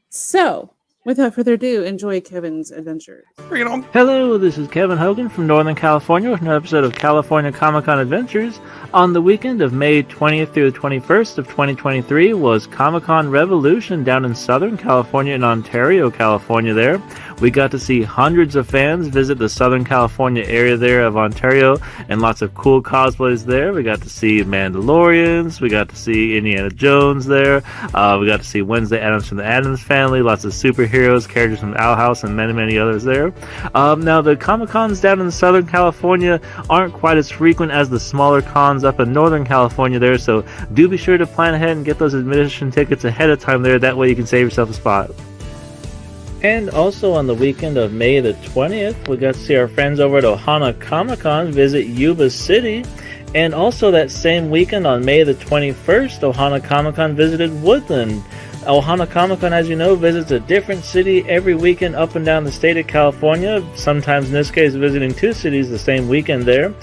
So, without further ado, enjoy Kevin's adventures. Bring it on. Hello, this is Kevin Hogan from Northern California with another episode of California Comic-Con Adventures. On the weekend of May 20th through the 21st of 2023 was Comic-Con Revolution down in Southern California and Ontario, California there. We got to see hundreds of fans visit the Southern California area there of Ontario and lots of cool cosplays there. We got to see Mandalorians, we got to see Indiana Jones there, we got to see Wednesday Addams from the Addams Family, lots of superheroes, characters from Owl House, and many, many others there. Now, the Comic-Cons down in Southern California aren't quite as frequent as the smaller cons up in Northern California there, so do be sure to plan ahead and get those admission tickets ahead of time there. That way you can save yourself a spot. And also on the weekend of May the 20th, we got to see our friends over at Ohana Comic-Con visit Yuba City. And also that same weekend on May the 21st, Ohana Comic-Con visited Woodland. Ohana Comic-Con, as you know, visits a different city every weekend up and down the state of California, sometimes in this case visiting 2 cities the same weekend there.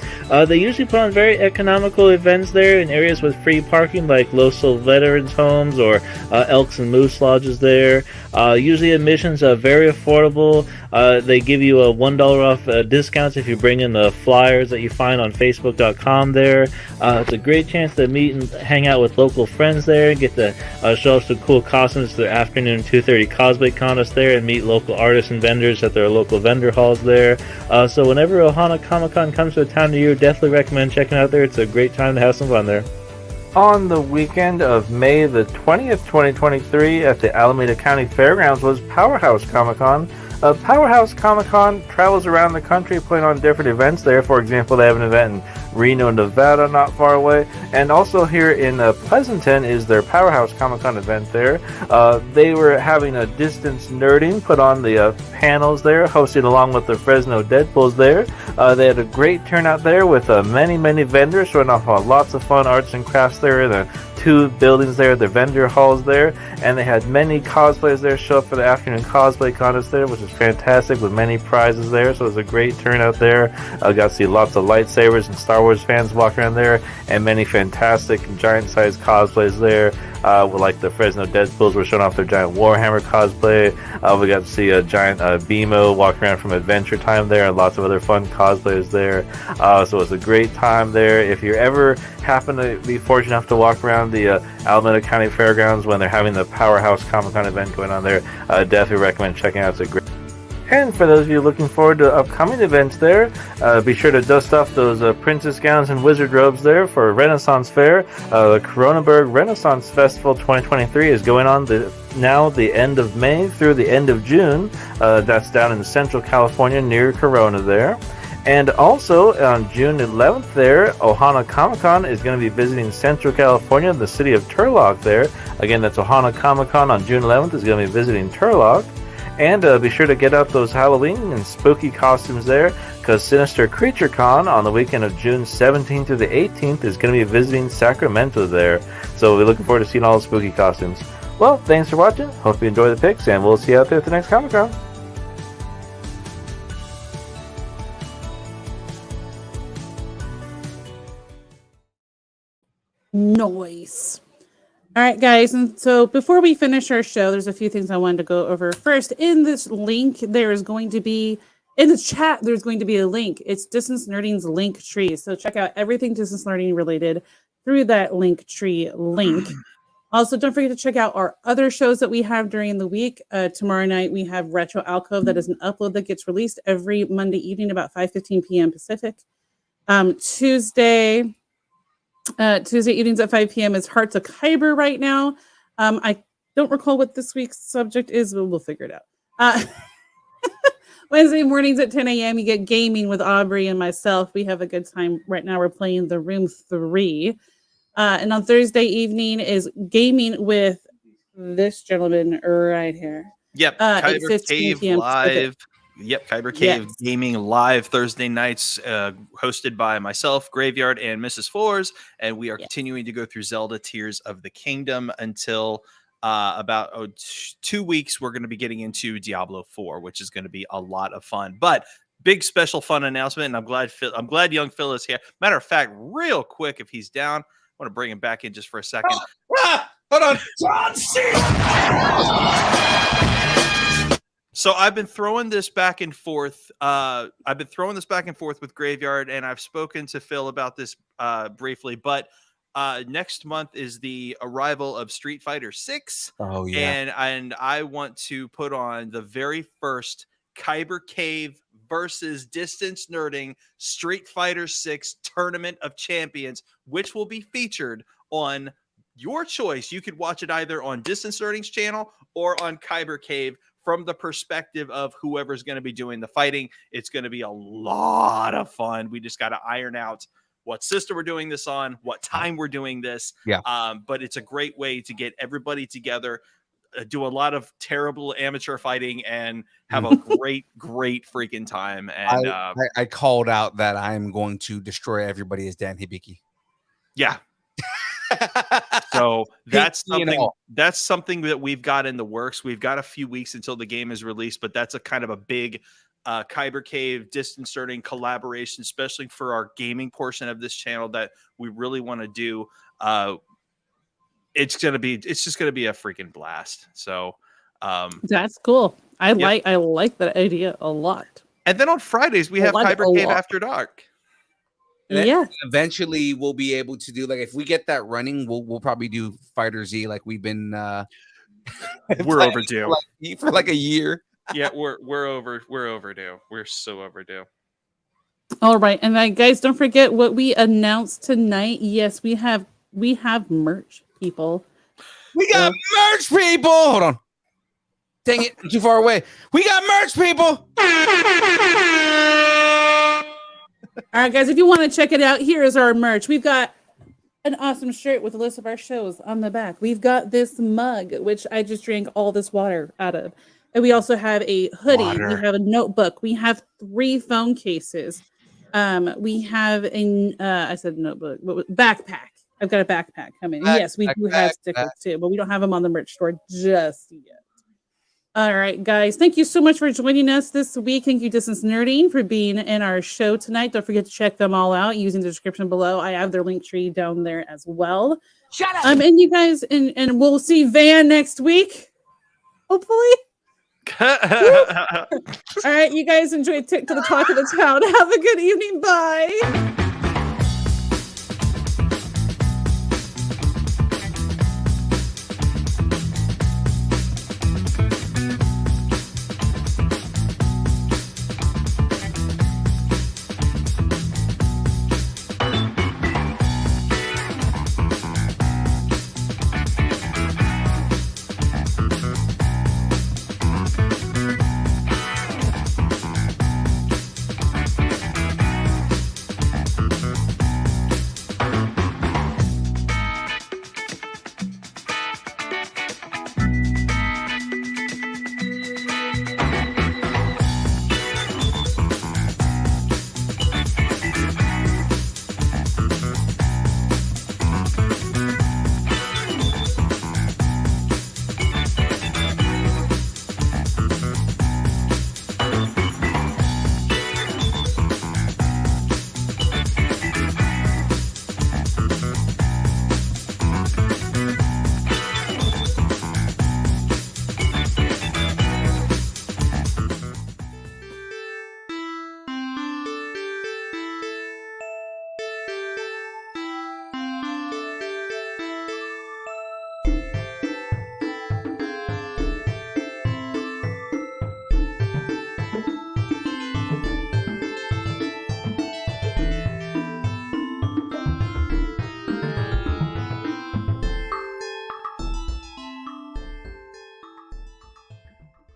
They usually put on very economical events there in areas with free parking like local veterans homes or Elks and Moose lodges there. Usually admissions are very affordable. They give you a $1 off discounts if you bring in the flyers that you find on Facebook.com there. It's a great chance to meet and hang out with local friends there, get to show off some cool costumes to their afternoon 2:30 cosplay contest there, and meet local artists and vendors at their local vendor halls there. So whenever Ohana Comic-Con comes to a town near you, definitely recommend checking out there. It's a great time to have some fun there. On the weekend of May the 20th, 2023 at the Alameda County Fairgrounds was Powerhouse Comic-Con. Powerhouse Comic-Con travels around the country putting on different events there. For example, they have an event in Reno, Nevada, not far away. And also here in Pleasanton is their Powerhouse Comic-Con event there. They were having a distance nerding put on the panels there, hosted along with the Fresno Deadpools there. They had a great turnout there with many vendors showing off lots of fun arts and crafts there in the 2 buildings there, the vendor halls there. And they had many cosplayers there show up for the afternoon cosplay contest there, which is fantastic with many prizes there. So it was a great turnout there. I got to see lots of lightsabers and Star Wars fans walking around there, and many fantastic giant-sized cosplays there. Like the Fresno Deadpools were showing off their giant Warhammer cosplay. We got to see a giant BMO walking around from Adventure Time there, and lots of other fun cosplays there. So it was a great time there. If you ever happen to be fortunate enough to walk around the Alameda County Fairgrounds when they're having the Powerhouse Comic-Con event going on there, definitely recommend checking out. It's a great. And for those of you looking forward to upcoming events there, be sure to dust off those princess gowns and wizard robes there for Renaissance Fair. The Coronaburg Renaissance Festival 2023 is going on now the end of May through the end of June. That's down in Central California near Corona there. And also on June 11th there, Ohana Comic-Con is going to be visiting Central California, the city of Turlock there. Again, that's Ohana Comic-Con on June 11th is going to be visiting Turlock. And be sure to get out those Halloween and spooky costumes there, because Sinister Creature Con on the weekend of June 17th through the 18th is going to be visiting Sacramento there. So we're looking forward to seeing all the spooky costumes. Well, thanks for watching. Hope you enjoy the picks, and we'll see you out there at the next Comic-Con. Noise. All right, guys. And so before we finish our show, there's a few things I wanted to go over. First, in this link, there is going to be, in the chat, there's going to be a link. It's Distance Nerding's link tree. So check out everything Distance Nerding related through that link tree link. Also, don't forget to check out our other shows that we have during the week. Tomorrow night, we have Retro Alcove. That is an upload that gets released every Monday evening about 5:15 p.m. Pacific. Tuesday evenings at 5 p.m. is Hearts of Kyber right now. I don't recall what this week's subject is, but we'll figure it out. Wednesday mornings at 10 a.m. you get gaming with Aubrey and myself. We have a good time. Right now we're playing The Room 3. And on Thursday evening is gaming with this gentleman right here. Yep, Kyber Cave Live. Yep, Kyber Cave Gaming live Thursday nights, hosted by myself, Graveyard, and Mrs. Fours. And we are continuing to go through Zelda Tears of the Kingdom until about 2 weeks. We're going to be getting into Diablo 4, which is going to be a lot of fun. But big special fun announcement, and I'm glad young Phil is here. Matter of fact, real quick, if he's down, I want to bring him back in just for a second. Hold on. John C. So I've been throwing this back and forth. With Graveyard, and I've spoken to Phil about this briefly. But next month is the arrival of Street Fighter 6. Oh yeah, and I want to put on the very first Kyber Cave versus Distance Nerding Street Fighter 6 Tournament of Champions, which will be featured on your choice. You could watch it either on Distance Nerding's channel or on Kyber Cave. From the perspective of whoever's going to be doing the fighting, it's going to be a lot of fun. We just got to iron out what system we're doing this on, what time we're doing this. Yeah. But it's a great way to get everybody together, do a lot of terrible amateur fighting, and have a great freaking time. And I called out that I'm going to destroy everybody as Dan Hibiki. Yeah. So that's Pinky and something all. that we've got in the works. We've got a few weeks until the game is released, but that's a kind of a big Kyber Cave disinserting collaboration, especially for our gaming portion of this channel that we really want to do. It's just gonna be a freaking blast. So That's cool. I like that idea a lot. and then on Fridays we have like Kyber a Cave lot. After Dark. And then Yeah. eventually we'll be able to do, like, if we get that running, we'll probably do Fighter Z like we've been We're overdue. for like a year. Yeah, we're overdue. We're so overdue. All right, and then guys, don't forget what we announced tonight. Yes, we have merch, people. We got merch, people. Hold on. Dang it, I'm too far away. We got merch, people. All right, guys, if you want to check it out, here is our merch. We've got an awesome shirt with a list of our shows on the back. We've got this mug, which I just drank all this water out of. And we also have a hoodie. Water. We have a notebook. We have 3 phone cases. We have a I said notebook, but backpack. I've got a backpack coming. Yes, we do have stickers too, but we don't have them on the merch store just yet. All right, guys. Thank you so much for joining us this week. Thank you, Distance Nerding, for being in our show tonight. Don't forget to check them all out using the description below. I have their link tree down there as well. Shut up. And you guys, and we'll see Van next week, hopefully. All right, you guys enjoy Tick to the Talk of the Town. Have a good evening. Bye.